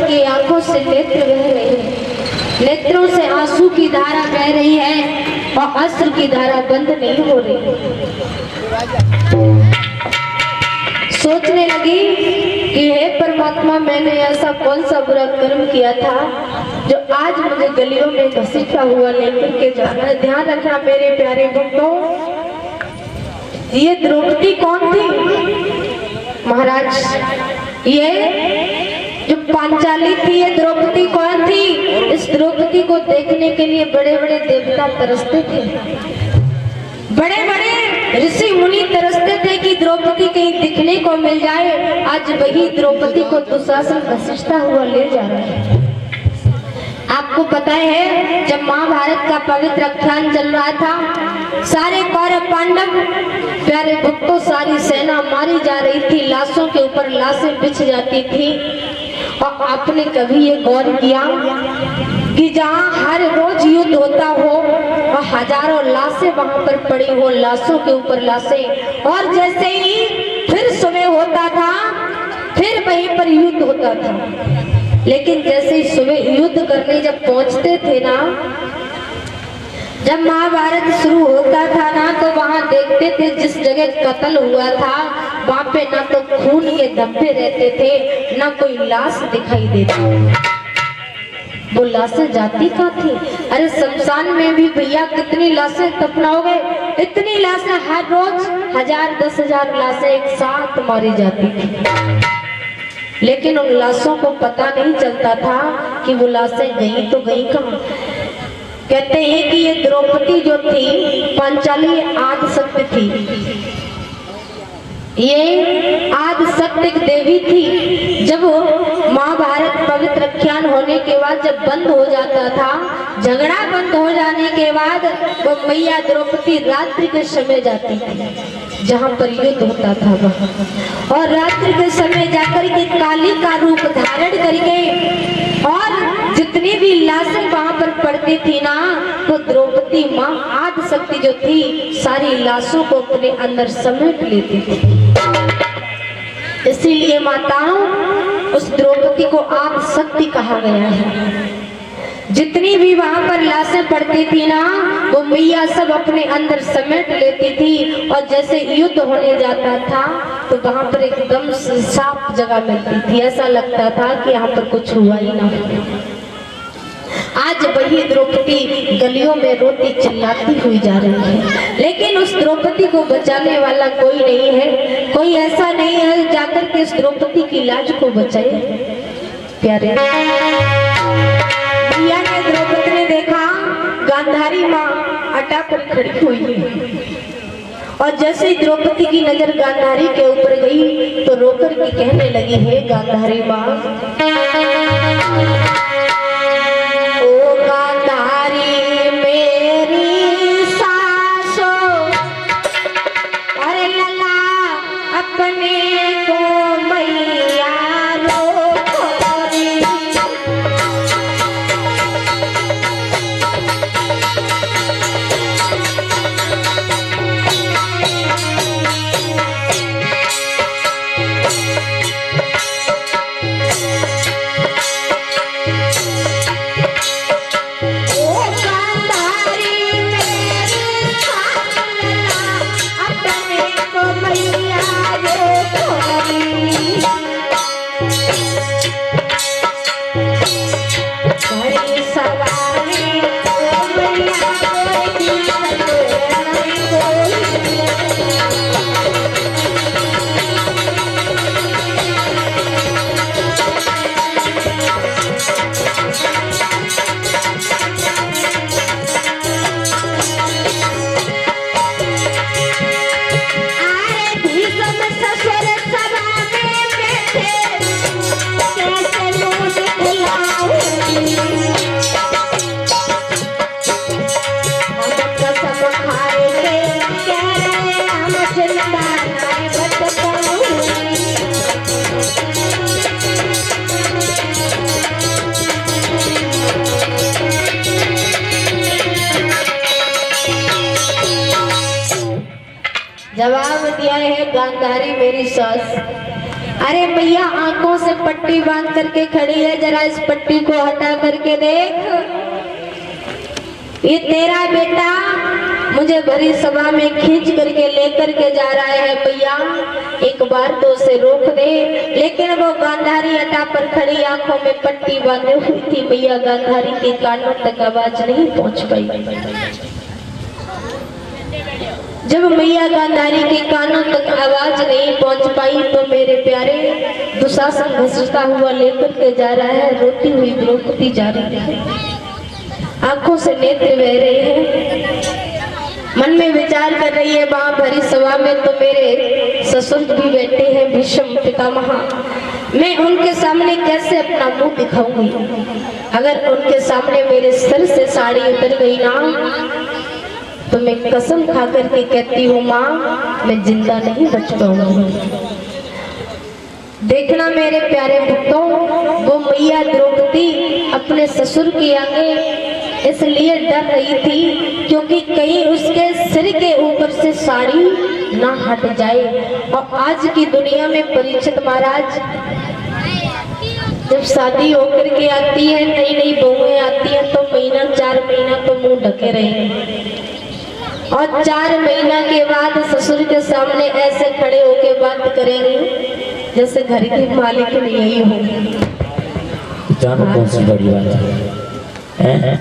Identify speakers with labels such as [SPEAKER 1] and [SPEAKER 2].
[SPEAKER 1] की आंखों से नेत्र बह रहे हैं, नेत्रों से आंसू की धारा बह रही है और अश्रु की धारा बंद नहीं हो रही। सोचने लगी कि हे परमात्मा, मैंने ऐसा कौन सा बुरा कर्म किया था जो आज मुझे गलियों में घसीटा हुआ लेकर के जाना है। ध्यान रखना मेरे प्यारे भक्तों, ये द्रौपदी कौन थी महाराज? ये जो पांचाली थी, ये द्रौपदी कौन थी? इस द्रौपदी को देखने के लिए बड़े बड़े देवता तरसते थे, बड़े बड़े ऋषि मुनि तरसते थे कि द्रौपदी कहीं दिखने को मिल जाए। आज वही द्रौपदी को दुशासन घसीटता हुआ ले जा रहा है। आपको पता है, जब महाभारत का पवित्र आख्यान चल रहा था, सारे कौरव पांडव प्यारे भक्तों, सारी सेना मारी जा रही थी, लाशों के ऊपर लाशें बिछ जाती थी। और आपने कभी ये गौर किया कि जहाँ हर रोज युद्ध होता हो और हजारों लाशें वहां पर पड़ी हो, लाशों के ऊपर लाशें, और जैसे ही फिर सुबह होता था फिर वहीं पर युद्ध होता था। लेकिन जैसे ही सुबह युद्ध करने जब पहुंचते थे ना, जब महाभारत शुरू होता था ना, तो वहां देखते थे जिस जगह कत्ल हुआ था वहां पे ना तो खून के धब्बे रहते थे, ना कोई लाश दिखाई देती। वो लाशें जाती कहाँ थी? अरे शमशान में भी भैया कितनी लाशें दफनाओगे? इतनी लाशें हर रोज 1000-10,000 लाशें एक साथ मारी जाती थी। लेकिन उन लाशों को पता नहीं चलता था कि वो लाशें गई तो गई कहाँ। कहते हैं कि ये द्रौपदी जो थी, पांचाली आदिशक्ति थी, ये आदिशक्ति देवी थी। जब महाभारत पवित्र आख्यान होने के बाद जब बंद हो जाता था, झगड़ा बंद हो जाने के बाद वो मैया द्रौपदी रात्रि के समय जाती थी जहाँ पर युद्ध होता था वहाँ, और रात्रि के समय जाकर के काली का रूप धारण करके, और जितनी भी लाशें वहां पर पड़ती थी ना, तो द्रौपदी माँ आदिशक्ति जो थी सारी लाशों को अपने अंदर समेट लेती थी। इसीलिए माताओं, उस द्रौपदी को आदिशक्ति कहा गया है। जितनी भी वहां पर लाशें पड़ती थी ना, वो मैया सब अपने अंदर समेट लेती थी, और जैसे युद्ध होने जाता था तो वहां पर एकदम साफ जगह मिलती थी, ऐसा लगता था कि यहाँ पर कुछ हुआ ही ना। आज वही द्रौपदी गलियों में रोती चिल्लाती हुई जा रही है, लेकिन उस द्रौपदी को बचाने वाला कोई नहीं है, कोई ऐसा नहीं है जाकर के उस द्रौपदी की लाज को बचाए। प्यारे भैया ने, द्रौपदी ने देखा गांधारी माँ अटा पर खड़ी हुई है, और जैसे ही द्रौपदी की नजर गांधारी के ऊपर गई तो रोकर के कहने लगी, हे गांधारी माँ, ओ गांधारी मेरी सासो, अरे लला अपने को मैया जवाब दिया है गांधारी मेरी सास, अरे भैया आंखों से पट्टी बांध करके खड़ी है, जरा इस पट्टी को हटा करके देख। ये तेरा बेटा मुझे भरी सभा में खींच करके लेकर के जा रहा है भैया, एक बार तो उसे रोक दे। लेकिन वो गांधारी अटा पर खड़ी आंखों में पट्टी बांधे हुई थी भैया, गांधारी के कानों तक आवाज नहीं पहुंच पाई। जब मैया गांधारी के कानों तक आवाज नहीं पहुंच पाई तो मेरे प्यारे दुशासन घसता हुआ लेकर के जा रहा है। रोती हुई द्रौपदी जा रही है, आंखों से नेत्र बह रहे हैं, मन में विचार कर रही है। वहां भरी सभा में तो मेरे ससुर भी बैठे हैं, भीष्म पितामह। मैं उनके सामने कैसे अपना मुंह दिखाऊंगी? अगर उनके सामने मेरे सिर से साड़ी उतर गई ना तो मैं कसम खा करके कहती हूँ माँ, मैं जिंदा नहीं बच पाऊंगी। देखना मेरे प्यारे भक्तों, वो मैया द्रौपदी अपने ससुर के आगे इसलिए डर रही थी क्योंकि कहीं उसके सिर के ऊपर से साड़ी ना हट जाए। और आज की दुनिया में परीक्षित महाराज जब शादी होकर के आती है, नई नई बहुएं आती हैं तो महीना 4 महीना तो मुंह ढके रहे, और 4 महीना के बाद ससुर के सामने ऐसे खड़े होके बात करेंगे जैसे घर की मालिक नहीं हो।
[SPEAKER 2] जानो कौन सी बड़ी बात है?